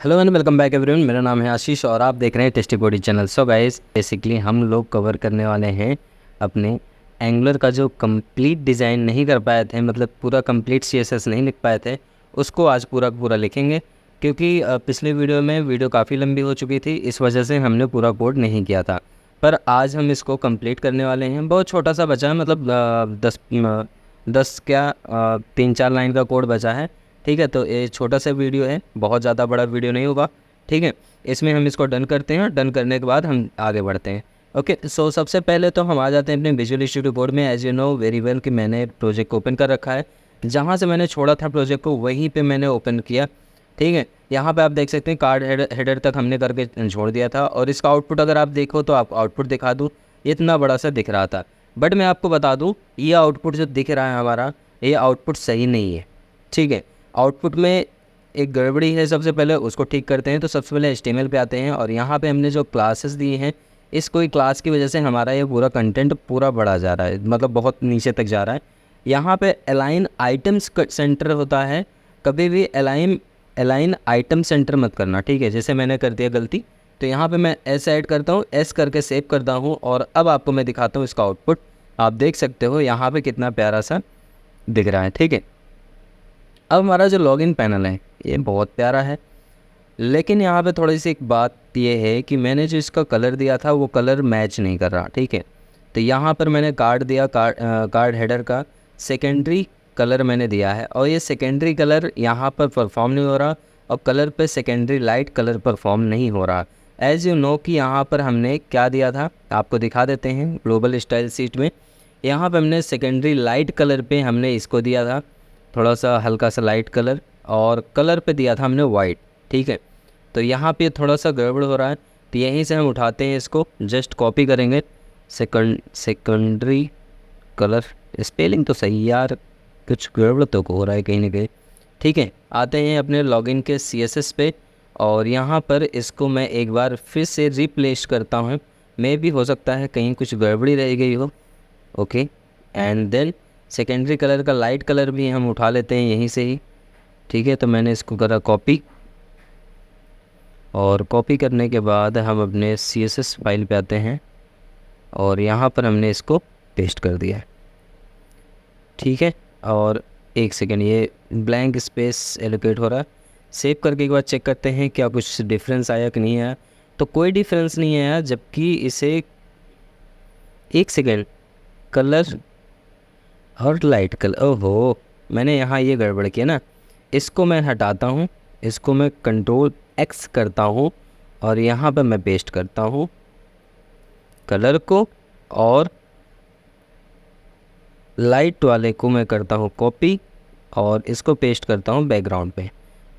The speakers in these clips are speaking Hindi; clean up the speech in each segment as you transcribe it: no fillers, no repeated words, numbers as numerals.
Hello and welcome back everyone. मेरा नाम है आशीष और आप देख रहे हैं tasty body channel. So guys, basically हम लोग कवर करने वाले हैं अपने एंगुलर का जो कंप्लीट डिज़ाइन नहीं कर पाए थे, मतलब पूरा कंप्लीट सीएसएस नहीं लिख पाए थे, उसको आज पूरा पूरा लिखेंगे। क्योंकि पिछले वीडियो में वीडियो काफ़ी लंबी हो चुकी थी, इस वजह से हमने पूरा कोड नहीं किया था। पर आज हम इसको कंप्लीट करने वाले हैं। बहुत छोटा सा बचा है, मतलब 10 क्या 3-4 लाइन का कोड बचा है। ठीक है, तो ये छोटा सा वीडियो है, बहुत ज़्यादा बड़ा वीडियो नहीं होगा। ठीक है, इसमें हम इसको डन करते हैं। डन करने के बाद हम आगे बढ़ते हैं। ओके, सो सबसे पहले तो हम आ जाते हैं अपने विजुअल स्टूडियो कोड में। As you know very well कि मैंने प्रोजेक्ट को ओपन कर रखा है। जहाँ से मैंने छोड़ा था प्रोजेक्ट को वहीं पे मैंने ओपन किया। ठीक है, यहाँ पे आप देख सकते हैं कार्ड हेडर तक हमने करके छोड़ दिया था। और इसका आउटपुट अगर आप देखो तो आप आउटपुट दिखा दूँ, इतना बड़ा सा दिख रहा था। बट मैं आपको बता दूँ, ये आउटपुट जो दिख रहा है हमारा, ये आउटपुट सही नहीं है। ठीक है, आउटपुट में एक गड़बड़ी है। सबसे पहले उसको ठीक करते हैं। तो सबसे पहले HTML पे आते हैं और यहाँ पे हमने जो क्लासेस दिए हैं, इस कोई क्लास की वजह से हमारा ये पूरा कंटेंट पूरा बढ़ा जा रहा है, मतलब बहुत नीचे तक जा रहा है। यहाँ पे अलाइन आइटम्स सेंटर होता है, कभी भी अलाइन आइटम सेंटर मत करना। ठीक है, जैसे मैंने कर दिया गलती, तो यहाँ पे मैं S ऐड करता हूँ, S करके सेव करता हूँ और अब आपको मैं दिखाता हूँ इसका आउटपुट। आप देख सकते हो यहाँ पे कितना प्यारा सा दिख रहा है। ठीक है, अब हमारा जो लॉगिन पैनल है ये बहुत प्यारा है, लेकिन यहाँ पे थोड़ी सी एक बात ये है कि मैंने जो इसका कलर दिया था वो कलर मैच नहीं कर रहा। ठीक है, तो यहाँ पर मैंने कार्ड दिया, कार्ड हेडर का सेकेंडरी कलर मैंने दिया है और ये सेकेंडरी कलर यहाँ पर परफॉर्म नहीं हो रहा और कलर पे सेकेंडरी लाइट कलर परफॉर्म नहीं हो रहा। एज यू नो कि यहाँ पर हमने क्या दिया था, आपको दिखा देते हैं। ग्लोबल स्टाइल सीट में यहाँ पर हमने सेकेंडरी लाइट कलर पे हमने इसको दिया था, थोड़ा सा हल्का सा लाइट कलर, और कलर पे दिया था हमने वाइट। ठीक है, तो यहाँ पे थोड़ा सा गड़बड़ हो रहा है, तो यहीं से हम उठाते हैं, इसको जस्ट कॉपी करेंगे। सेकेंडरी कलर, स्पेलिंग तो सही यार, कुछ गड़बड़ तो हो रहा है कहीं ना कहीं। ठीक है, आते हैं अपने लॉगिन के CSS पे और यहाँ पर इसको मैं एक बार फिर से रिप्लेस करता हूँ। मे भी हो सकता है कहीं कुछ गड़बड़ी रह गई हो। Okay, and then secondary colour का लाइट कलर भी हम उठा लेते हैं यहीं से ही। ठीक है, तो मैंने इसको करा कॉपी और कॉपी करने के बाद हम अपने CSS फाइल पे आते हैं और यहाँ पर हमने इसको पेस्ट कर दिया है। ठीक है, और एक सेकेंड, ये ब्लैंक स्पेस एलोकेट हो रहा है। सेव करके एक बार चेक करते हैं क्या कुछ डिफरेंस आया कि नहीं आया। तो कोई डिफरेंस नहीं आया, जबकि इसे एक सेकेंड कलर और लाइट कलर, ओहो मैंने यहाँ ये गड़बड़ किया ना। इसको मैं हटाता हूँ, इसको मैं Ctrl+X करता हूँ और यहाँ पर मैं पेस्ट करता हूँ कलर को, और लाइट वाले को मैं करता हूँ कॉपी और इसको पेस्ट करता हूँ बैकग्राउंड पे।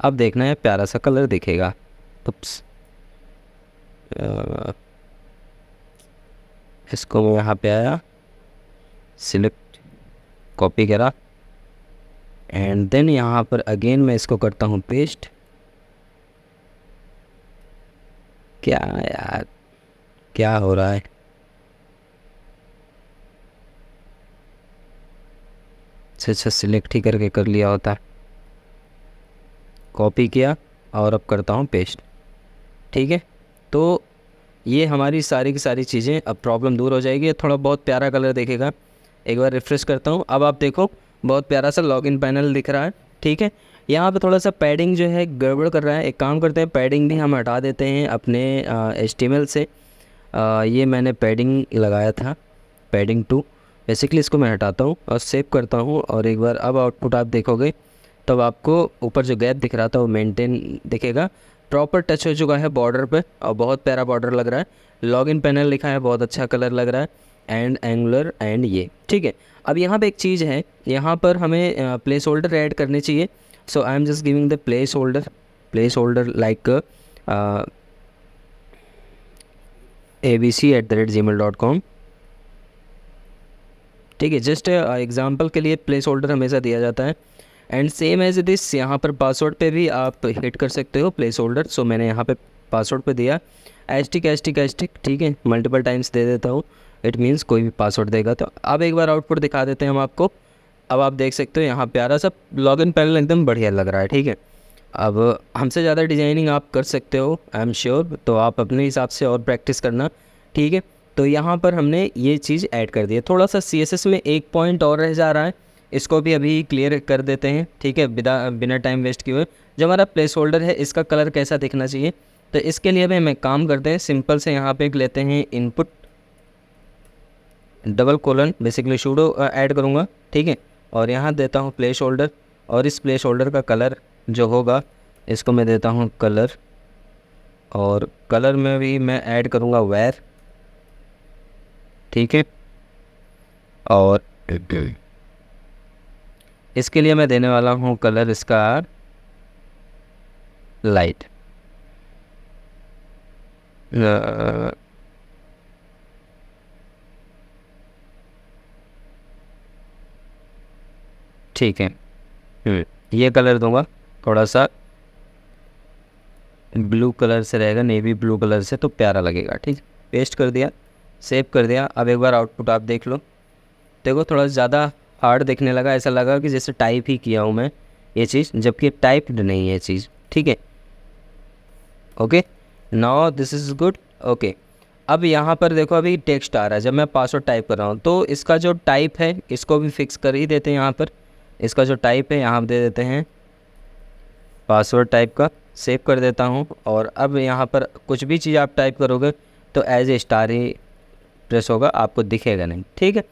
अब देखना है प्यारा सा कलर दिखेगा। उप्स, इसको मैं यहाँ पे आया, सिलेक्ट, कॉपी करा एंड देन यहाँ पर अगेन मैं इसको करता हूँ पेस्ट। क्या यार, क्या हो रहा है? अच्छा, सिलेक्ट ही करके कर लिया होता। कॉपी किया और अब करता हूँ पेस्ट। ठीक है, तो ये हमारी सारी की सारी चीज़ें, अब प्रॉब्लम दूर हो जाएगी। थोड़ा बहुत प्यारा कलर दिखेगा। एक बार रिफ्रेश करता हूँ, अब आप देखो बहुत प्यारा सा लॉगिन पैनल दिख रहा है। ठीक है, यहाँ पे थोड़ा सा पैडिंग जो है गड़बड़ कर रहा है। एक काम करते हैं, पैडिंग भी हम हटा देते हैं अपने HTML से। ये मैंने पैडिंग लगाया था, पैडिंग 2। बेसिकली इसको मैं हटाता हूँ और सेव करता हूँ और एक बार अब आउटपुट आप देखोगे तब आपको ऊपर जो गैप दिख रहा था वो मेंटेन दिखेगा। प्रॉपर टच हो चुका है बॉर्डर पे और बहुत प्यारा बॉर्डर लग रहा है। लॉगिन पैनल लिखा है, बहुत अच्छा कलर लग रहा है, एंड एंगुलर एंड ये। ठीक है, अब यहाँ पे एक चीज़ है, यहाँ पर हमें प्लेस होल्डर ऐड करने चाहिए। So I am just giving the place holder like abc@gmail.com। ठीक है, जस्ट एग्जांपल के लिए प्लेस होल्डर हमेशा दिया जाता है। एंड सेम एज दिस, यहाँ पर पासवर्ड पे भी आप हिट कर सकते हो प्लेस होल्डर। सो मैंने यहाँ पे पासवर्ड पे दिया ###। ठीक है, मल्टीपल टाइम्स दे देता हूँ, इट मीन्स कोई भी पासवर्ड देगा। तो अब एक बार आउटपुट दिखा देते हैं हम आपको। अब आप देख सकते हो यहाँ प्यारा सा लॉगिन पैनल एकदम बढ़िया लग रहा है। ठीक है, अब हमसे ज़्यादा डिज़ाइनिंग आप कर सकते हो, आई एम श्योर, तो आप अपने हिसाब से और प्रैक्टिस करना, ठीक है। तो यहाँ पर हमने ये चीज़ ऐड कर दी है। थोड़ा सा CSS में एक पॉइंट और रह जा रहा है, इसको भी अभी क्लियर कर देते हैं, ठीक है, बिना टाइम वेस्ट किए हुए। जो हमारा प्लेस होल्डर है इसका कलर कैसा दिखना चाहिए, तो इसके लिए भी हमें काम करते हैं सिंपल से। यहाँ पे लेते हैं input double colon, basically pseudo add करूँगा, ठीक है, और यहाँ देता हूँ प्लेस होल्डर, और इस प्लेस होल्डर का कलर जो होगा इसको मैं देता हूँ कलर, और कलर में भी मैं ऐड करूँगा वेर, ठीक है। और इसके लिए मैं देने वाला हूँ कलर इसका लाइट, ठीक है। ये कलर दूंगा थोड़ा सा ब्लू कलर से रहेगा, नेवी ब्लू कलर से, तो प्यारा लगेगा, ठीक। पेस्ट कर दिया, सेव कर दिया। अब एक बार आउटपुट आप देख लो, देखो थोड़ा ज़्यादा हार्ड दिखने लगा, ऐसा लगा कि जैसे टाइप ही किया हूँ मैं ये चीज़, जबकि टाइप्ड नहीं है ये चीज़, ठीक है। Okay, now this is good. Okay, अब यहाँ पर देखो अभी टेक्स्ट आ रहा है जब मैं पासवर्ड टाइप कर रहा हूँ, तो इसका जो टाइप है इसको भी फिक्स कर ही देते हैं। यहाँ पर इसका जो टाइप है यहाँ दे देते हैं पासवर्ड टाइप का, सेव कर देता हूँ। और अब यहाँ पर कुछ भी चीज़ आप टाइप करोगे तो एज ए स्टार ही प्रेस होगा, आपको दिखेगा नहीं, ठीक है।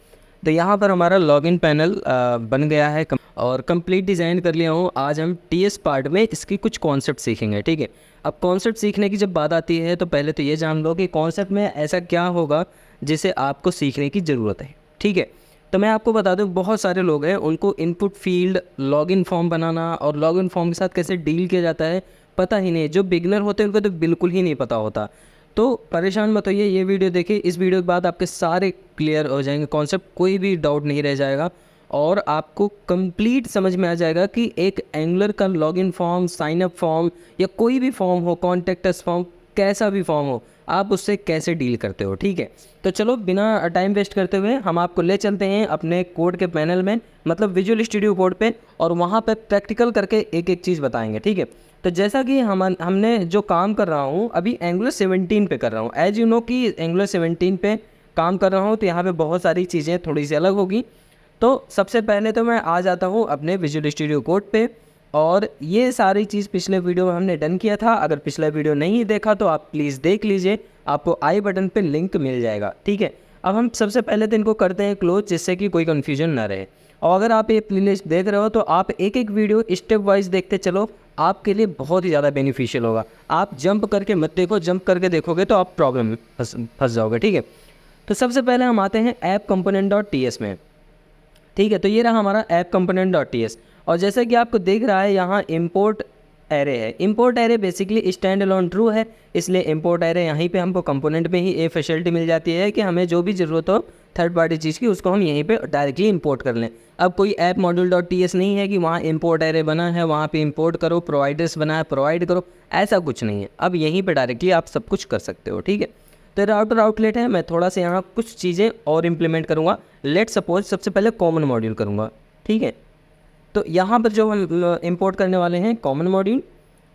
तो यहाँ पर हमारा लॉगिन पैनल बन गया है और कंप्लीट डिज़ाइन कर लिया हूँ। आज हम TS पार्ट में इसकी कुछ कॉन्सेप्ट सीखेंगे, ठीक है। अब कॉन्सेप्ट सीखने की जब बात आती है तो पहले तो ये जान लो कि कॉन्सेप्ट में ऐसा क्या होगा जिसे आपको सीखने की ज़रूरत है, ठीक है। तो मैं आपको बता दूं, बहुत सारे लोग हैं उनको इनपुट फील्ड, लॉगिन फॉर्म बनाना और लॉगिन फॉर्म के साथ कैसे डील किया जाता है पता ही नहीं। जो बिगनर होते हैं उनको तो बिल्कुल ही नहीं पता होता। तो परेशान मत होइए, ये वीडियो देखिए, इस वीडियो के बाद आपके सारे क्लियर हो जाएंगे कॉन्सेप्ट, कोई भी डाउट नहीं रह जाएगा और आपको कंप्लीट समझ में आ जाएगा कि एक एंगुलर का login form, sign up form या कोई भी फॉर्म हो, कॉन्टैक्ट अस फॉर्म, कैसा भी फॉर्म हो, आप उससे कैसे डील करते हो, ठीक है। तो चलो बिना टाइम वेस्ट करते हुए हम आपको ले चलते हैं अपने कोड के पैनल में, मतलब विजुअल स्टूडियो कोड पे, और वहाँ पे प्रैक्टिकल करके एक एक चीज़ बताएंगे, ठीक है। तो जैसा कि हमने जो काम कर रहा हूँ अभी एंगुलर 17 पे कर रहा हूँ, एज यू नो कि एंगुलर 17 पे काम कर रहा हूँ, तो यहाँ पे बहुत सारी चीज़ें थोड़ी सी अलग होगी। तो सबसे पहले तो मैं आ जाता हूँ अपने विजुअल स्टूडियो कोड पे, और ये सारी चीज़ पिछले वीडियो में हमने डन किया था। अगर पिछला वीडियो नहीं देखा तो आप प्लीज़ देख लीजिए, आपको आई बटन पे लिंक मिल जाएगा, ठीक है। अब हम सबसे पहले तो इनको करते हैं क्लोज, जिससे कि कोई कन्फ्यूजन ना रहे। और अगर आप ये प्लेलिस्ट देख रहे हो तो आप एक एक वीडियो स्टेप वाइज देखते चलो, आपके लिए बहुत ही ज़्यादा बेनिफिशियल होगा। आप जंप करके मत देखो, जंप करके देखोगे तो आप प्रॉब्लम में फंस जाओगे, ठीक है। तो सबसे पहले हम आते हैं ऐप कंपोनेंट डॉट TS में, ठीक है। तो ये रहा हमारा ऐप कंपोनेंट डॉट TS, और जैसा कि आपको दिख रहा है यहाँ इंपोर्ट एरे है। Import array basically stand alone true है, इसलिए इंपोर्ट एरे यहीं पे हमको कंपोनेंट में ही ये फैसिलिटी मिल जाती है कि हमें जो भी ज़रूरत हो थर्ड पार्टी चीज़ की, उसको हम यहीं पे डायरेक्टली इंपोर्ट कर लें। अब कोई ऐप मॉड्यूल डॉट TS नहीं है कि वहाँ इंपोर्ट एरे बना है वहाँ पे इंपोर्ट करो, प्रोवाइडर्स बना है प्रोवाइड करो, ऐसा कुछ नहीं है। अब यहीं पे डायरेक्टली आप सब कुछ कर सकते हो, ठीक है। तो राउटर आउटलेट है, मैं थोड़ा सा यहाँ कुछ चीज़ें और इम्प्लीमेंट करूँगा। लेट सपोज सबसे पहले कॉमन मॉड्यूल करूँगा, ठीक है। तो यहाँ पर जो हम इंपोर्ट करने वाले हैं कॉमन मॉड्यूल,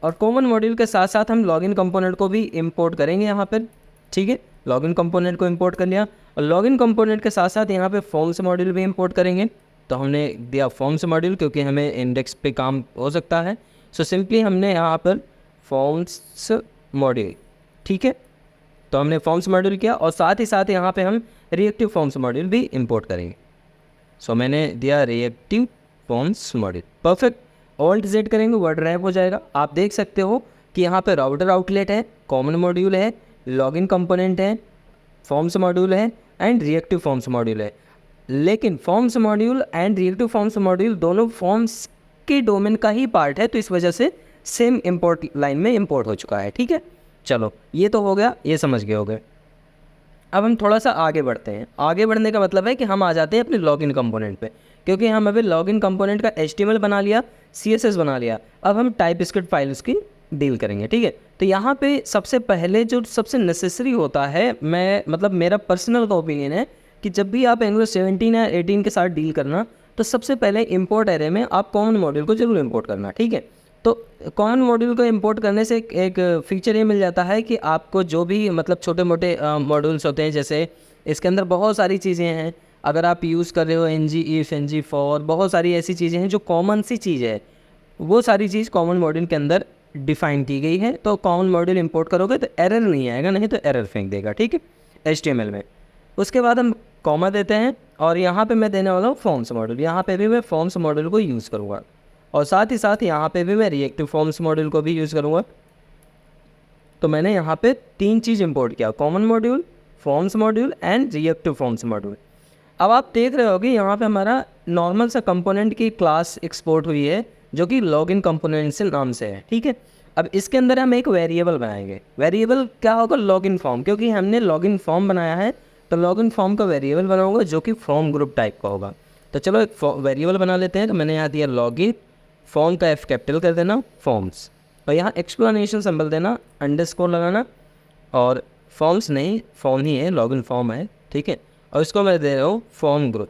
और कॉमन मॉड्यूल के साथ साथ हम लॉगिन कंपोनेंट को भी इंपोर्ट करेंगे यहाँ पर, ठीक है। लॉगिन कंपोनेंट को इंपोर्ट कर लिया, और लॉगिन कंपोनेंट के साथ साथ यहाँ पे फॉर्म्स मॉड्यूल भी इंपोर्ट करेंगे। तो हमने दिया फॉर्म्स मॉड्यूल क्योंकि हमें इंडेक्स पे काम हो सकता है, सो सिंपली हमने यहाँ पर फॉर्म्स मॉड्यूल, ठीक है। तो हमने फॉर्म्स मॉड्यूल किया, और साथ ही साथ यहाँ पे हम रिएक्टिव फॉर्म्स मॉड्यूल भी इंपोर्ट करेंगे। सो मैंने दिया reactive forms module, perfect. Alt Z करेंगे, वर्ड रैप हो जाएगा। आप देख सकते हो कि यहाँ पे राउटर आउटलेट है, कॉमन मॉड्यूल है, लॉगिन कंपोनेंट है, फॉर्म्स मॉड्यूल है एंड रिएक्टिव फॉर्म्स मॉड्यूल है। लेकिन forms module and reactive forms module दोनों फॉर्म्स के डोमेन का ही पार्ट है, तो इस वजह से सेम इंपोर्ट लाइन में इंपोर्ट हो चुका है, ठीक है। चलो ये तो हो गया, ये समझ गए होगे। अब हम थोड़ा सा आगे बढ़ते हैं। आगे बढ़ने का मतलब है कि हम आ जाते हैं अपने लॉगिन कंपोनेंट पे, क्योंकि हम अभी लॉगिन कंपोनेंट का HTML बना लिया, CSS बना लिया, अब हम टाइपस्क्रिप्ट फाइल्स की डील करेंगे, ठीक है। तो यहाँ पे सबसे पहले जो सबसे नेसेसरी होता है, मेरा पर्सनल ओपिनियन है कि जब भी आप एंगुलर 17 या 18 के साथ डील करना, तो सबसे पहले इंपोर्ट एरे में आप कॉमन मॉड्यूल को जरूर इंपोर्ट करना, ठीक है। तो कॉमन मॉड्यूल को इंपोर्ट करने से एक फीचर ये मिल जाता है कि आपको जो भी मतलब छोटे मोटे मॉड्यूल्स होते हैं, जैसे इसके अंदर बहुत सारी चीज़ें हैं, अगर आप यूज़ कर रहे हो ng if ng for, बहुत सारी ऐसी चीज़ें हैं जो कॉमन सी चीज़ है, वो सारी चीज़ कॉमन मॉड्यूल के अंदर डिफाइन की गई है। तो कॉमन मॉड्यूल इंपोर्ट करोगे तो एरर नहीं आएगा, नहीं तो एरर फेंक देगा, ठीक है, HTML में। उसके बाद हम कॉमा देते हैं और यहाँ पे मैं देने वाला हूँ फॉर्म्स मॉड्यूल। यहाँ पे भी मैं फॉर्म्स मॉड्यूल को यूज़ करूँगा और साथ ही साथ यहाँ पे भी मैं रिएक्टिव फॉर्म्स मॉड्यूल को भी यूज़ करूँगा। तो मैंने यहाँ पे 3 चीज़ इंपोर्ट किया, common module, forms module and reactive forms module. अब आप देख रहे हो कि यहाँ पे हमारा नॉर्मल सा कंपोनेंट की क्लास एक्सपोर्ट हुई है जो कि लॉगिन कंपोनेंट से नाम से है, ठीक है। अब इसके अंदर हम एक वेरिएबल बनाएंगे। वेरिएबल क्या होगा? लॉगिन फॉर्म, क्योंकि हमने लॉगिन फॉर्म बनाया है तो लॉगिन फॉर्म का वेरिएबल बनाऊंगा जो कि फॉर्म ग्रुप टाइप का होगा। तो चलो एक वेरिएबल बना लेते हैं। तो मैंने यहाँ दिया लॉगिन, फॉर्म का F कैपिटल कर देना, फॉर्म्स, और यहाँ एक्सप्लेनेशन सिंबल देना, अंडरस्कोर लगाना, और फॉर्म्स नहीं, फॉर्म ही है, लॉगिन फॉर्म है, ठीक है। और इसको मैं दे रहा हूँ फॉर्म ग्रुप।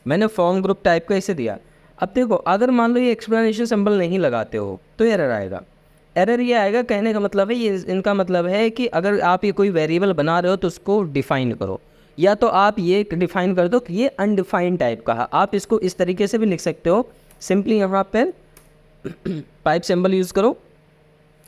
मैंने फॉर्म ग्रुप टाइप का इसे दिया। अब देखो, अगर मान लो ये एक्सप्लेनेशन सिंबल नहीं लगाते हो तो एरर आएगा। एरर ये आएगा, कहने का मतलब है, ये इनका मतलब है कि अगर आप ये कोई वेरिएबल बना रहे हो तो उसको डिफ़ाइन करो, या तो आप ये डिफ़ाइन कर दो कि ये अनडिफाइंड टाइप का है। आप इसको इस तरीके से भी लिख सकते हो, सिंपली यहाँ पर पाइप सिंबल यूज़ करो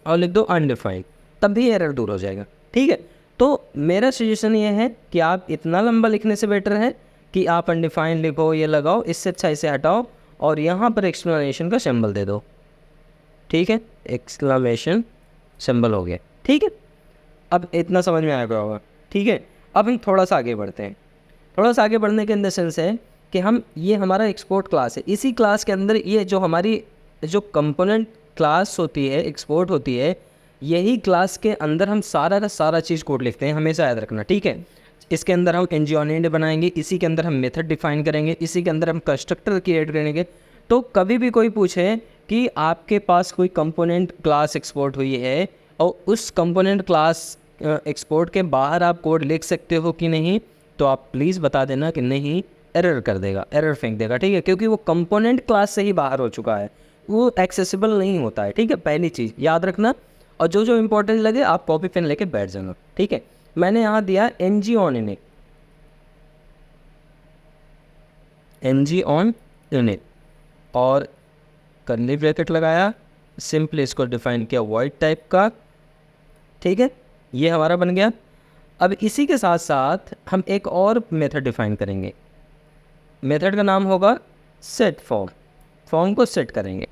और लिख दो अनडिफाइंड, तब भी एरर दूर हो जाएगा, ठीक है। तो मेरा सजेशन ये है कि आप इतना लंबा लिखने से बेटर है कि आप अनडिफाइंड लिखो, ये लगाओ, इससे अच्छा इसे हटाओ और यहाँ पर एक्सक्लेमेशन का सिंबल दे दो, ठीक है। एक्सक्लेमेशन सिंबल हो गया, ठीक है। अब इतना समझ में आएगा होगा, ठीक है। अब हम थोड़ा सा आगे बढ़ते हैं। थोड़ा सा आगे बढ़ने के इन द सेंस है कि हम, ये हमारा एक्सपोर्ट क्लास है, इसी क्लास के अंदर ये जो हमारी जो कंपोनेंट क्लास होती है, एक्सपोर्ट होती है, यही क्लास के अंदर हम सारा का सारा चीज़ कोड लिखते हैं, हमेशा याद रखना, ठीक है। इसके अंदर हम ng on end बनाएंगे, इसी के अंदर हम मेथड डिफाइन करेंगे, इसी के अंदर हम कंस्ट्रक्टर क्रिएट करेंगे। तो कभी भी कोई पूछे कि आपके पास कोई कंपोनेंट क्लास एक्सपोर्ट हुई है और उस कंपोनेंट क्लास एक्सपोर्ट के बाहर आप कोड लिख सकते हो कि नहीं, तो आप प्लीज़ बता देना कि नहीं, एरर कर देगा, एरर फेंक देगा, ठीक है, क्योंकि वो कंपोनेंट क्लास से ही बाहर हो चुका है, वो एक्सेसिबल नहीं होता है, ठीक है। पहली चीज़ याद रखना, और जो जो इंपॉर्टेंट लगे आप कॉपी पेन लेके बैठ जाना, ठीक है। मैंने यहाँ दिया ng on init, ng on init और कर्ली ब्रैकेट लगाया, सिंपली इसको डिफाइन किया वॉइड टाइप का, ठीक है, ये हमारा बन गया। अब इसी के साथ साथ हम एक और मेथड डिफाइन करेंगे। मेथड का नाम होगा सेट फॉर्म। फॉर्म को सेट करेंगे।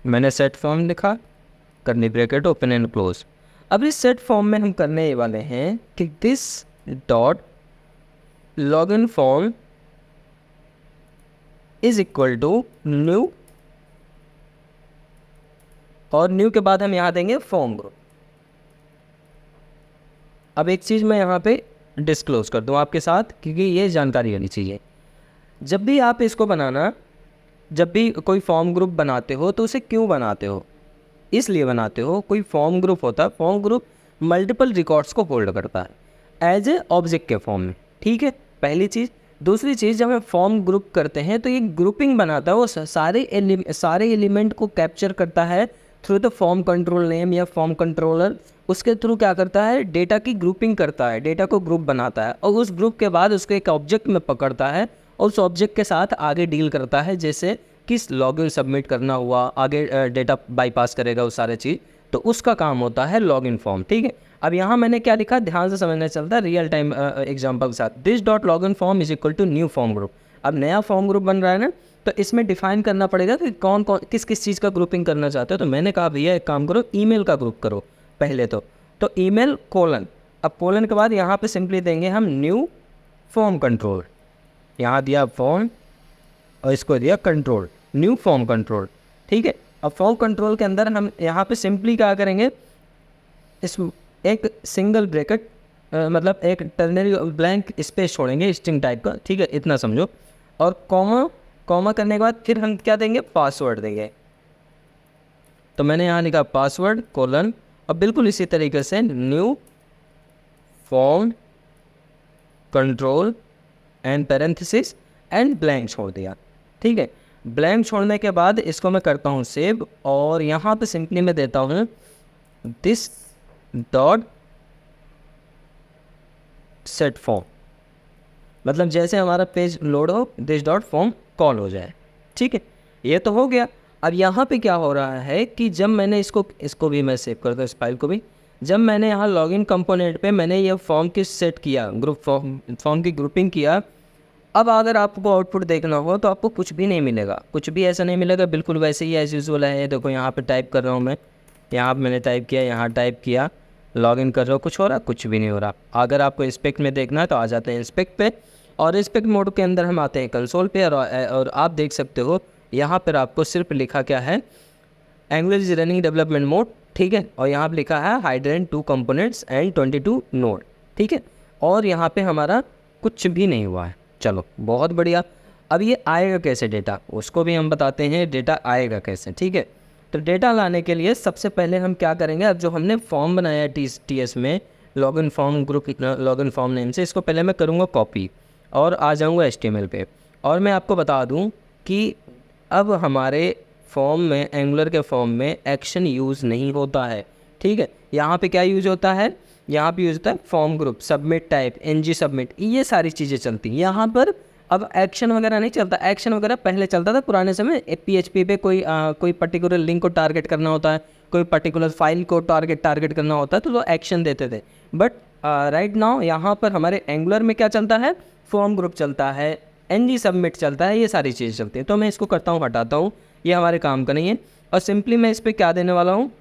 मैंने सेट फॉर्म लिखा, curly bracket open and close. अब इस सेट फॉर्म में हम करने वाले हैं कि this dot login form is equal to new, और न्यू के बाद हम यहाँ देंगे फॉर्म ग्रुप। अब एक चीज़ मैं यहाँ पे डिस्क्लोज कर दूँ आपके साथ, क्योंकि ये जानकारी होनी चाहिए। जब भी आप इसको बनाना, जब भी कोई फॉर्म ग्रुप बनाते हो तो उसे क्यों बनाते हो? इसलिए बनाते हो, कोई फॉर्म ग्रुप होता है, फॉर्म ग्रुप मल्टीपल रिकॉर्ड्स को होल्ड करता है एज ए ऑब्जेक्ट के फॉर्म में, ठीक है, पहली चीज़। दूसरी चीज़, जब हम फॉर्म ग्रुप करते हैं तो ये ग्रुपिंग बनाता है, वो सारे एलिमेंट को कैप्चर करता है through the form control name या फॉर्म कंट्रोलर। उसके थ्रू क्या करता है, डेटा की ग्रुपिंग करता है, डेटा को ग्रुप बनाता है, और उस ग्रुप के बाद उसको एक ऑब्जेक्ट में पकड़ता है और उस ऑब्जेक्ट के साथ आगे डील करता है, जैसे किस लॉगिन सबमिट करना हुआ, आगे डेटा बाईपास करेगा, वो सारे चीज़। तो उसका काम होता है लॉगिन फॉर्म, ठीक है। अब यहाँ मैंने क्या लिखा, ध्यान से समझना चलता है रियल टाइम एग्जाम्पल के साथ। This dot login form is equal to new form group. अब नया फॉर्म ग्रुप बन रहा है ना, तो इसमें डिफाइन करना पड़ेगा कि कौन कौन किस किस चीज़ का ग्रुपिंग करना चाहते हो। तो मैंने कहा भैया एक काम करो, ईमेल का ग्रुप करो पहले तो ईमेल कोलन, अब कोलन के बाद यहाँ पे सिंपली देंगे हम न्यू फॉर्म कंट्रोल। यहाँ दिया फॉर्म और इसको दिया कंट्रोल, न्यू फॉर्म कंट्रोल, ठीक है। अब फॉर्म कंट्रोल के अंदर हम यहाँ पे सिंपली क्या करेंगे, इस एक सिंगल ब्रैकेट मतलब एक टर्नरी ब्लैंक स्पेस छोड़ेंगे स्ट्रिंग टाइप का, ठीक है, इतना समझो। और कॉमा करने के बाद फिर हम क्या देंगे, पासवर्ड देंगे। तो मैंने यहाँ लिखा पासवर्ड कोलन, और बिल्कुल इसी तरीके से new form control and parenthesis and blank छोड़ दिया, ठीक है। ब्लैंक छोड़ने के बाद इसको मैं करता हूँ सेव, और यहाँ पे सिंपली मैं देता हूँ दिस डॉट सेट फॉर्म, मतलब जैसे हमारा पेज लोड हो दिस डॉट फॉर्म कॉल हो जाए। ठीक है, ये तो हो गया। अब यहाँ पे क्या हो रहा है कि जब मैंने इसको भी मैं सेव करता हूँ, इस फाइल को भी, जब मैंने यहाँ लॉगिन कंपोनेंट पे मैंने ये फॉर्म की सेट किया, ग्रुप फॉर्म की ग्रुपिंग किया, अब अगर आपको आउटपुट देखना हो तो आपको कुछ भी नहीं मिलेगा, कुछ भी ऐसा नहीं मिलेगा, बिल्कुल वैसे ही एज यूजुअल है। देखो यहाँ पे टाइप कर रहा हूँ मैं, यहाँ पे मैंने टाइप किया, यहाँ टाइप किया, लॉगिन कर रहा हूँ, कुछ हो रहा, कुछ भी नहीं हो रहा। अगर आपको इंस्पेक्ट में देखना है तो आ जाते हैं इंस्पेक्ट पे, और इंस्पेक्ट मोड के अंदर हम आते हैं कंसोल पे, और आप देख सकते हो यहाँ पर आपको सिर्फ लिखा क्या है, angular is running development mode. ठीक है, और यहाँ पर लिखा है हाइड्रेंट 2 कंपोनेंट्स एंड 22 नोड। ठीक है, और यहाँ पे हमारा कुछ भी नहीं हुआ है। चलो बहुत बढ़िया। अब ये आएगा कैसे डेटा, उसको भी हम बताते हैं, डेटा आएगा कैसे। ठीक है, तो डेटा लाने के लिए सबसे पहले हम क्या करेंगे, अब जो हमने फॉर्म बनाया है TS में login form group login form name से, इसको पहले मैं करूँगा कॉपी और आ जाऊँगा HTML पे। और मैं आपको बता दूँ कि अब हमारे फॉर्म में, एंगुलर के फॉर्म में एक्शन यूज़ नहीं होता है। ठीक है, यहाँ पे क्या यूज़ होता है, यहाँ पे यूज़ होता है form group, submit type, NG submit, ये सारी चीज़ें चलती हैं यहाँ पर। अब एक्शन वगैरह नहीं चलता, एक्शन वगैरह पहले चलता था पुराने समय, PHP पे कोई पर्टिकुलर लिंक को टारगेट करना होता है, कोई पर्टिकुलर फाइल को टारगेट करना होता है, तो वो एक्शन देते थे। बट राइट नाउ यहाँ पर हमारे एंगुलर में क्या चलता है, फॉर्म ग्रुप चलता है, NG सबमिट चलता है, ये सारी चीज़ें चलती हैं। तो मैं इसको करता हूँ, हटाता हूँ, ये हमारे काम का नहीं है। और सिंपली मैं इस पर क्या देने वाला हूँ,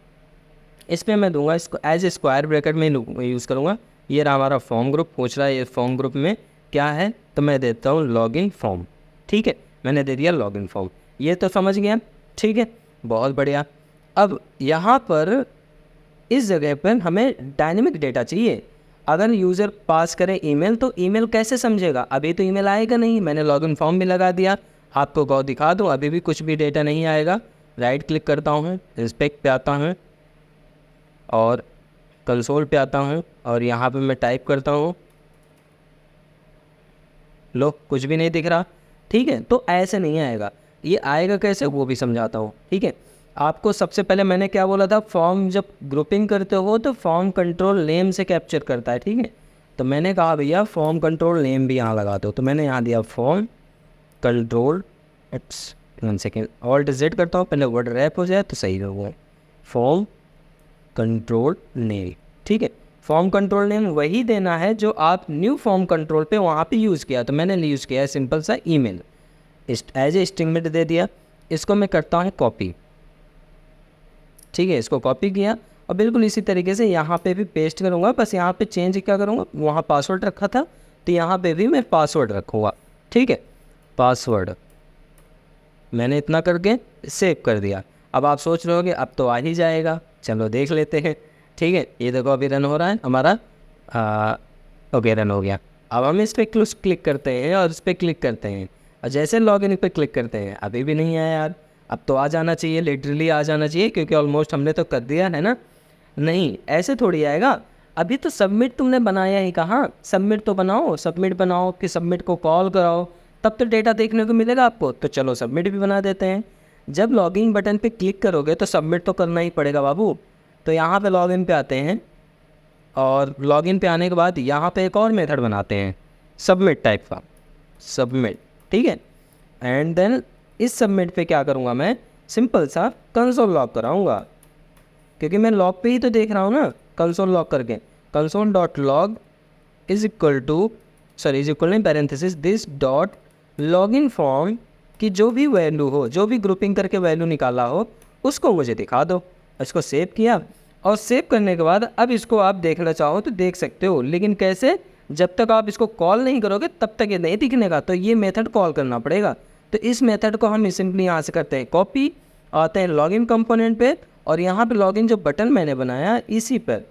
इस पर मैं दूंगा इसको एज ए स्क्वायर ब्रैकेट में यूज़ करूँगा। ये रहा हमारा फॉर्म ग्रुप, पूछ रहा है ये फॉर्म ग्रुप में क्या है, तो मैं देता हूँ लॉगिन फॉर्म। ठीक है, मैंने दे दिया लॉगिन फॉर्म, ये तो समझ गया। ठीक है, बहुत बढ़िया। अब यहाँ पर इस जगह पर हमें डायनेमिक डेटा चाहिए। अगर यूज़र पास करे ईमेल, तो ईमेल कैसे समझेगा, अभी तो ईमेल आएगा नहीं। मैंने लॉगिन फॉर्म भी लगा दिया, आपको गौ दिखा दूँ, अभी भी कुछ भी डेटा नहीं आएगा। राइट क्लिक करता हूँ, इंस्पेक्ट पे आता हूँ और कंसोल पे आता हूँ, और यहाँ पे मैं टाइप करता हूँ, लो कुछ भी नहीं दिख रहा। ठीक है, तो ऐसे नहीं आएगा, ये आएगा कैसे वो भी समझाता हूँ। ठीक है, आपको सबसे पहले मैंने क्या बोला था, फॉर्म जब ग्रुपिंग करते हो तो फॉर्म कंट्रोल नेम से कैप्चर करता है। ठीक है, तो मैंने कहा भैया फॉर्म कंट्रोल नेम भी यहाँ लगा दो, तो मैंने यहाँ दिया form control, 1 second, alt Z करता हूँ, पहले वर्ड रैप हो जाए तो सही होगा, फॉर्म कंट्रोल नेम। ठीक है, फॉर्म कंट्रोल नेम वही देना है जो आप न्यू फॉर्म कंट्रोल पे वहाँ पे यूज़ किया, तो मैंने यूज़ किया है सिंपल सा ईमेल, एज ए स्ट्रिंग में दे दिया। इसको मैं करता हूँ कॉपी। ठीक है, इसको कॉपी किया और बिल्कुल इसी तरीके से यहाँ पे भी पेस्ट करूँगा, बस यहाँ पे चेंज क्या करूँगा, वहाँ पासवर्ड रखा था तो यहाँ पे भी मैं पासवर्ड रखूँगा। ठीक है, पासवर्ड मैंने इतना करके सेव कर दिया। अब आप सोच रहे हो कि अब तो आ ही जाएगा, चलो देख लेते हैं। ठीक है, ये देखो अभी रन हो रहा है हमारा, ओके रन हो गया। अब हम इस पर क्लिक करते हैं और इस पर क्लिक करते हैं, और जैसे लॉगिन पे क्लिक करते हैं अभी भी नहीं आया यार, अब तो आ जाना चाहिए, लिटरली आ जाना चाहिए, क्योंकि ऑलमोस्ट हमने तो कर दिया है ना। नहीं, ऐसे थोड़ी आएगा, अभी तो सबमिट तुमने बनाया ही कहाँ, सबमिट तो बनाओ, सबमिट बनाओ कि सबमिट को कॉल कराओ, तब तो डेटा देखने को मिलेगा आपको। तो चलो सबमिट भी बना देते हैं। जब लॉगिन बटन पे क्लिक करोगे तो सबमिट तो करना ही पड़ेगा बाबू। तो यहाँ पे लॉगिन पे आते हैं, और लॉगिन पे आने के बाद यहाँ पे एक और मेथड बनाते हैं सबमिट टाइप का, सबमिट। ठीक है, एंड देन इस सबमिट पे क्या करूँगा, मैं सिंपल सा कंसोल लॉग कराऊँगा, क्योंकि मैं लॉग पे ही तो देख रहा हूँ ना, कंसोल लॉग करके console dot log is equal to नहीं parenthesis this dot login form की जो भी वैल्यू हो, जो भी ग्रुपिंग करके वैल्यू निकाला हो उसको मुझे दिखा दो। इसको सेव किया, और सेव करने के बाद अब इसको आप देखना चाहो तो देख सकते हो, लेकिन कैसे, जब तक आप इसको कॉल नहीं करोगे तब तक ये नहीं दिखने का, तो ये मेथड कॉल करना पड़ेगा। तो इस मेथड को हम सिंपली यहाँ से करते हैं कॉपी, आते हैं लॉगिन कंपोनेंट पे, और यहाँ पे लॉगिन जो बटन मैंने बनाया इसी पर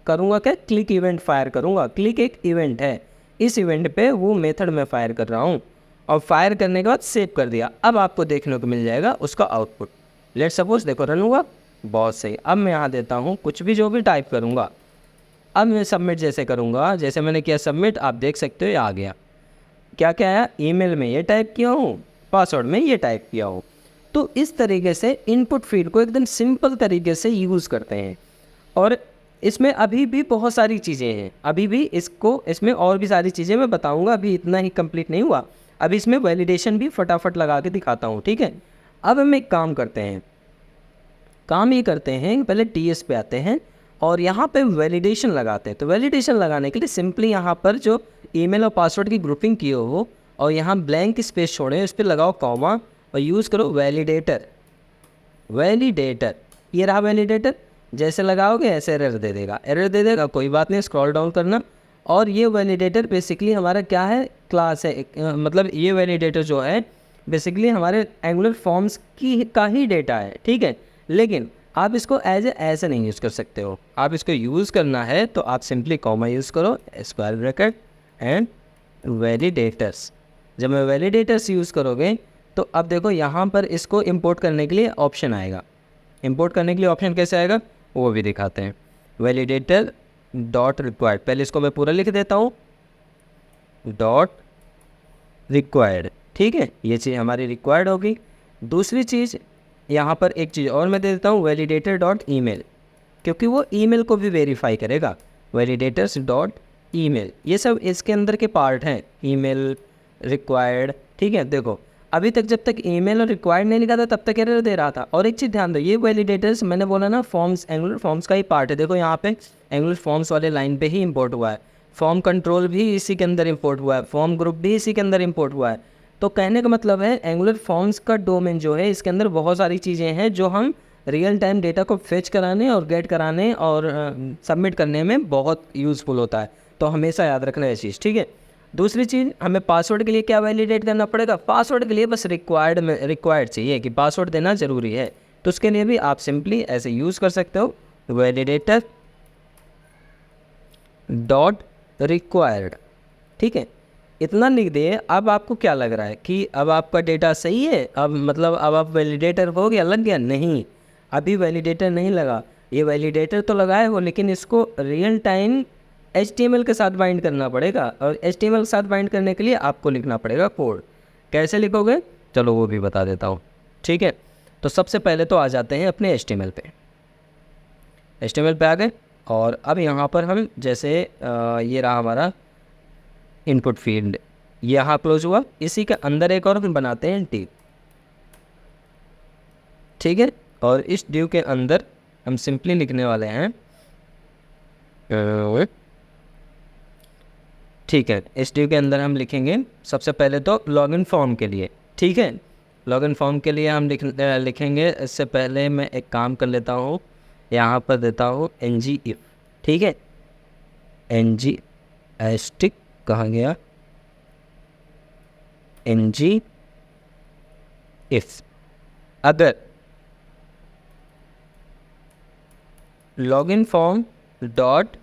करूँगा क्या, क्लिक इवेंट फायर करूँगा। क्लिक एक इवेंट है, इस इवेंट पे वो मेथड मैं फायर कर रहा हूँ, और फायर करने के बाद सेव कर दिया। अब आपको देखने को मिल जाएगा उसका आउटपुट। लेट सपोज देखो रन हुआ, बहुत सही। अब मैं यहाँ देता हूँ कुछ भी, जो भी टाइप करूँगा, अब मैं सबमिट जैसे करूँगा, जैसे मैंने किया सबमिट, आप देख सकते हो ये आ गया। क्या क्या आया, ईमेल में ये टाइप किया हूँ, पासवर्ड में ये टाइप किया हो। तो इस तरीके से इनपुट फील्ड को एकदम सिंपल तरीके से यूज़ करते हैं। और इसमें अभी भी बहुत सारी चीज़ें हैं, अभी भी इसमें और भी सारी चीज़ें मैं बताऊंगा, अभी इतना ही कंप्लीट नहीं हुआ। अभी इसमें वैलिडेशन भी फटाफट लगा के दिखाता हूँ, ठीक है। अब हम एक काम करते हैं, काम ये करते हैं, पहले TS पे आते हैं और यहाँ पे वैलिडेशन लगाते हैं। तो वैलिडेशन लगाने के लिए सिंपली यहाँ पर जो ईमेल और पासवर्ड की ग्रुपिंग किए हो और यहाँ ब्लैंक स्पेस छोड़े, उस पर लगाओ कॉमा और यूज़ करो वैलिडेटर। वैलिडेटर, ये रहा वैलिडेटर। जैसे लगाओगे ऐसे एरर दे देगा, एरर दे देगा, कोई बात नहीं, स्क्रॉल डाउन करना। और ये वैलिडेटर बेसिकली हमारा क्या है, क्लास है, मतलब ये वैलिडेटर जो है बेसिकली हमारे एंगुलर फॉर्म्स का ही डेटा है, ठीक है। लेकिन आप इसको ऐसे नहीं यूज़ कर सकते हो, आप इसको यूज़ करना है तो आप सिंपली कॉमा यूज़ करो, स्क्वायर ब्रैकेट एंड वैलिडेटर्स। जब मैं वैलिडेटर्स यूज़ करोगे तो अब देखो यहाँ पर इसको इंपोर्ट करने के लिए ऑप्शन आएगा। इंपोर्ट करने के लिए ऑप्शन कैसे आएगा वो भी दिखाते हैं। वैलिडेटर डॉट रिक्वायर्ड, पहले इसको मैं पूरा लिख देता हूँ, डॉट रिक्वायर्ड, ठीक है। ये चीज़ हमारी रिक्वायर्ड होगी। दूसरी चीज़ यहाँ पर एक चीज़ और मैं दे देता हूँ, वैलिडेटर डॉट ईमेल, क्योंकि वो ईमेल को भी वेरीफाई करेगा। वैलिडेटर्स डॉट ईमेल, ये सब इसके अंदर के पार्ट हैं, ईमेल रिक्वायर्ड, ठीक है। देखो अभी तक जब तक ईमेल और रिक्वायर्ड नहीं लिखा था तब तक एरर दे रहा था। और एक चीज़ ध्यान दो, ये वैलिडेटर्स मैंने बोला ना फॉर्म्स, एंगुलर फॉर्म्स का ही पार्ट है। देखो यहाँ पे एंगुलर फॉर्म्स वाले लाइन पे ही इंपोर्ट हुआ है, फॉर्म कंट्रोल भी इसी के अंदर इंपोर्ट हुआ है, फॉर्म ग्रुप भी इसी के अंदर इंपोर्ट हुआ है। तो कहने का मतलब है एंगुलर फॉर्म्स का डोमेन जो है इसके अंदर बहुत सारी चीज़ें हैं जो हम रियल टाइम डेटा को फेच कराने और गेट कराने और सबमिट करने में बहुत यूज़फुल होता है। तो हमेशा याद रखना है चीज़, ठीक है। दूसरी चीज़, हमें पासवर्ड के लिए क्या वैलिडेट करना पड़ेगा, पासवर्ड के लिए बस रिक्वायर्ड चाहिए कि पासवर्ड देना ज़रूरी है। तो उसके लिए भी आप सिंपली ऐसे यूज़ कर सकते हो, वैलिडेटर डॉट रिक्वायर्ड, ठीक है। इतना लिख दिए। अब आपको क्या लग रहा है कि अब आपका डेटा सही है, अब मतलब अब आप वैलिडेटर हो गया, लग गया? नहीं, अभी वैलिडेटर नहीं लगा। ये वैलिडेटर तो लगाए हो लेकिन इसको रियल टाइम HTML के साथ बाइंड करना पड़ेगा। और HTML के साथ बाइंड करने के लिए आपको लिखना पड़ेगा कोड। कैसे लिखोगे चलो वो भी बता देता हूँ, ठीक है। तो सबसे पहले तो आ जाते हैं अपने HTML पे। HTML पे आ गए और अब यहाँ पर हम जैसे ये रहा हमारा इनपुट फील्ड, यहाँ क्लोज हुआ, इसी के अंदर एक और हम बनाते हैं div, ठीक है। और इस div के अंदर हम सिंपली लिखने वाले हैं, ठीक है। इस div के अंदर हम लिखेंगे सबसे पहले तो लॉगिन फॉर्म के लिए, ठीक है। लॉगिन फॉर्म के लिए हम लिखेंगे। इससे पहले मैं एक काम कर लेता हूँ, यहाँ पर देता हूँ ng if, ठीक है। ng एस्टिक कहाँ गया, ng if अगर लॉगिन फॉर्म डॉट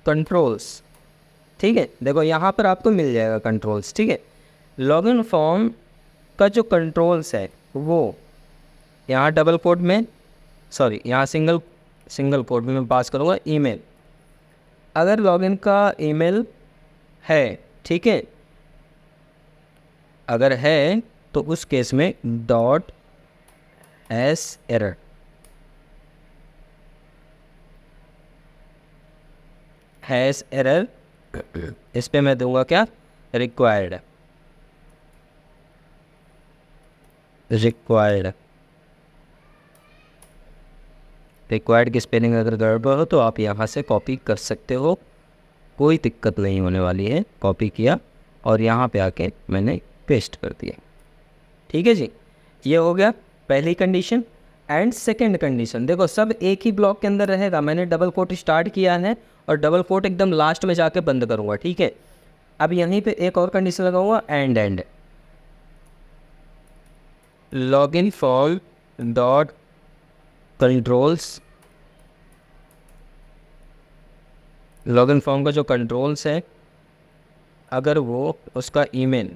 कंट्रोल्स, ठीक है। देखो यहाँ पर आपको मिल जाएगा कंट्रोल्स, ठीक है। लॉगिन फॉर्म का जो कंट्रोल्स है वो यहाँ डबल कोट में, सॉरी यहाँ सिंगल कोट में मैं पास करूँगा ईमेल। अगर लॉगिन का ईमेल है, ठीक है, अगर है तो उस केस में dot S error, hash error, इस पे मैं दूंगा क्या, रिक्वायर्ड। रिक्वायर्ड की स्पेलिंग अगर गड़बड़ हो तो आप यहाँ से कॉपी कर सकते हो, कोई दिक्कत नहीं होने वाली है। कॉपी किया और यहाँ पे आके मैंने पेस्ट कर दिया, ठीक है जी। ये हो गया पहली कंडीशन। एंड सेकंड कंडीशन देखो सब एक ही ब्लॉक के अंदर रहेगा। मैंने डबल कोट स्टार्ट किया है और डबल कोट एकदम लास्ट में जाके बंद करूँगा, ठीक है। अब यहीं पे एक और कंडीशन लगाऊंगा, and login form dot controls. Login form का जो कंट्रोल्स है, अगर वो उसका ईमेल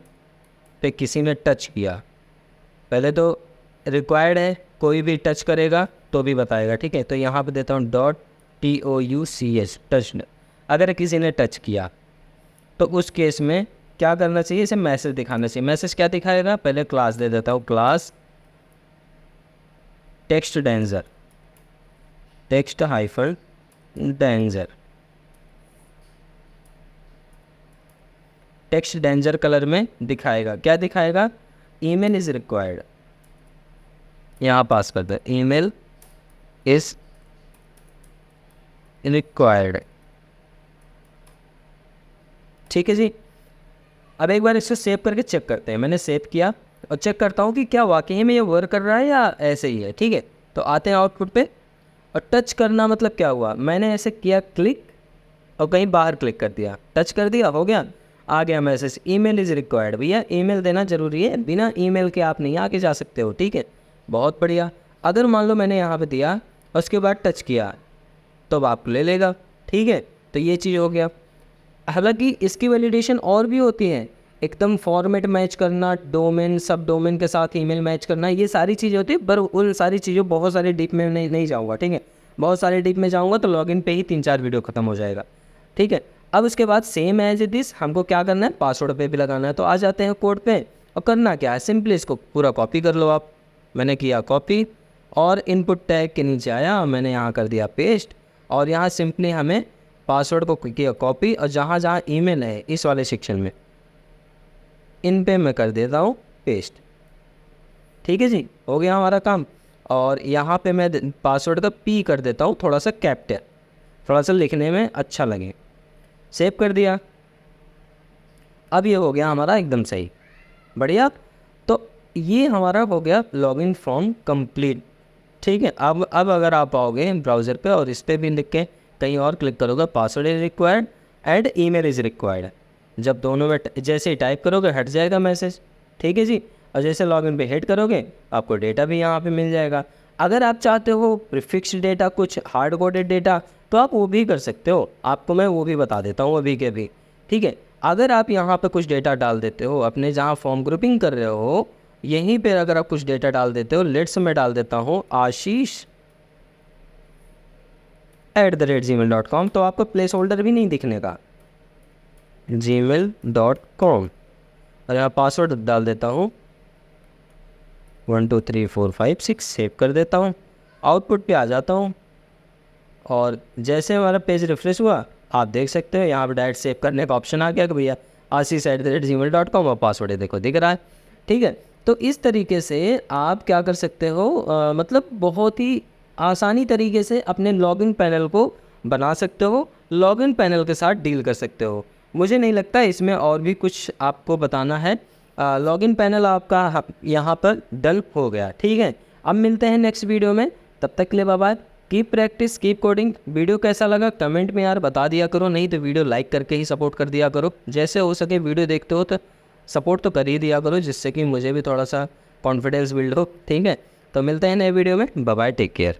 पे किसी ने टच किया, पहले तो रिक्वायर्ड है, कोई भी टच करेगा तो भी बताएगा, ठीक है। तो यहाँ पे देता हूँ डॉट TOUCH टच। अगर किसी ने टच किया तो उस केस में क्या करना चाहिए, इसे मैसेज दिखाना चाहिए। मैसेज क्या दिखाएगा, पहले क्लास दे देता हूँ, class text danger, text hyphen danger, text danger colour में दिखाएगा। क्या दिखाएगा, ईमेल इज़ रिक्वायर्ड, यहाँ पास कर दे, ईमेल इज़ रिक्वायर्ड। ठीक है जी। अब एक बार इसे सेव करके चेक करते हैं। मैंने सेव किया और चेक करता हूँ कि क्या वाकई में ये वर्क कर रहा है या ऐसे ही है। ठीक है, तो आते हैं आउटपुट पे, और टच करना मतलब क्या हुआ, मैंने ऐसे किया क्लिक और कहीं बाहर क्लिक कर दिया, टच कर दिया, हो गया, आ गया मैसेज, ईमेल इज़ रिक्वायर्ड। भैया ईमेल देना ज़रूरी है, बिना ईमेल के आप नहीं आके जा सकते हो। ठीक है, बहुत बढ़िया। अगर मान लो मैंने यहाँ पे दिया और उसके बाद टच किया तो अब आपको ले लेगा। ठीक है, तो ये चीज़ हो गया। हालांकि इसकी वैलिडेशन और भी होती है, एकदम फॉर्मेट मैच करना, डोमेन सब डोमेन के साथ ईमेल मैच करना, ये सारी चीज़ें होती है। पर उन सारी चीज़ों बहुत सारे डीप में नहीं जाऊँगा। ठीक है, बहुत सारे डीप में जाऊँगा तो लॉगिन पे ही 3-4 वीडियो ख़त्म हो जाएगा। ठीक है, अब उसके बाद सेम एज दिस हमको क्या करना है, पासवर्ड पे भी लगाना है। तो आ जाते हैं कोड पे, और करना क्या है, सिंपली इसको पूरा कॉपी कर लो आप। मैंने किया कॉपी, और इनपुट टैग के नीचे आया, मैंने यहाँ कर दिया पेस्ट, और यहाँ सिंपली हमें पासवर्ड को किया कॉपी, और जहाँ जहाँ ईमेल है इस वाले सेक्शन में, इन पे मैं कर देता हूँ पेस्ट। ठीक है जी, हो गया हमारा काम। और यहाँ पे मैं पासवर्ड का पी कर देता हूँ, थोड़ा सा कैपिटल, थोड़ा सा लिखने में अच्छा लगे। सेव कर दिया, अब ये हो गया हमारा एकदम सही, बढ़िया। तो ये हमारा हो गया लॉगिन फॉर्म कंप्लीट। ठीक है, अब अगर आप आओगे ब्राउज़र पे और इस पर भी लिख के कहीं और क्लिक करोगे, password is required and email is required, जब दोनों में जैसे ही टाइप करोगे हट जाएगा मैसेज। ठीक है जी, और जैसे लॉगिन पे हिट करोगे आपको डेटा भी यहाँ पे मिल जाएगा। अगर आप चाहते हो प्रीफिक्स डेटा, कुछ हार्ड कोडेड डेटा, तो आप वो भी कर सकते हो, आपको मैं वो भी बता देता हूँ अभी के भी। ठीक है, अगर आप यहाँ पे कुछ डेटा डाल देते हो, अपने जहाँ फॉर्म ग्रुपिंग कर रहे हो यहीं पे अगर आप कुछ डेटा डाल देते हो, लेट्स मैं डाल देता हूँ ashish@gmail.com, तो आपको प्लेस होल्डर भी नहीं दिखने का, gmail.com, और यहाँ पासवर्ड डाल देता हूँ 12345 सेव कर देता हूँ। आउटपुट पे आ जाता हूँ, और जैसे हमारा पेज रिफ्रेश हुआ आप देख सकते हो यहाँ पर डायरेक्ट सेव करने का ऑप्शन आ गया कि भैया ashish@gmail.com, और पासवर्ड देखो दिख रहा है। ठीक है, तो इस तरीके से आप क्या कर सकते हो, मतलब बहुत ही आसानी तरीके से अपने लॉगिन पैनल को बना सकते हो, लॉगिन पैनल के साथ डील कर सकते हो। मुझे नहीं लगता इसमें और भी कुछ आपको बताना है। लॉगिन पैनल आपका यहाँ पर डन हो गया। ठीक है, अब मिलते हैं नेक्स्ट वीडियो में, तब तक के लिए bye bye, keep practice keep coding. Video कैसा लगा कमेंट में यार बता दिया करो, नहीं तो वीडियो लाइक करके ही सपोर्ट कर दिया करो। जैसे हो सके वीडियो देखते हो तो सपोर्ट तो कर ही दिया करो, जिससे कि मुझे भी थोड़ा सा कॉन्फिडेंस बिल्ड हो। ठीक है, तो मिलते हैं नए वीडियो में, बाय बाय, टेक केयर।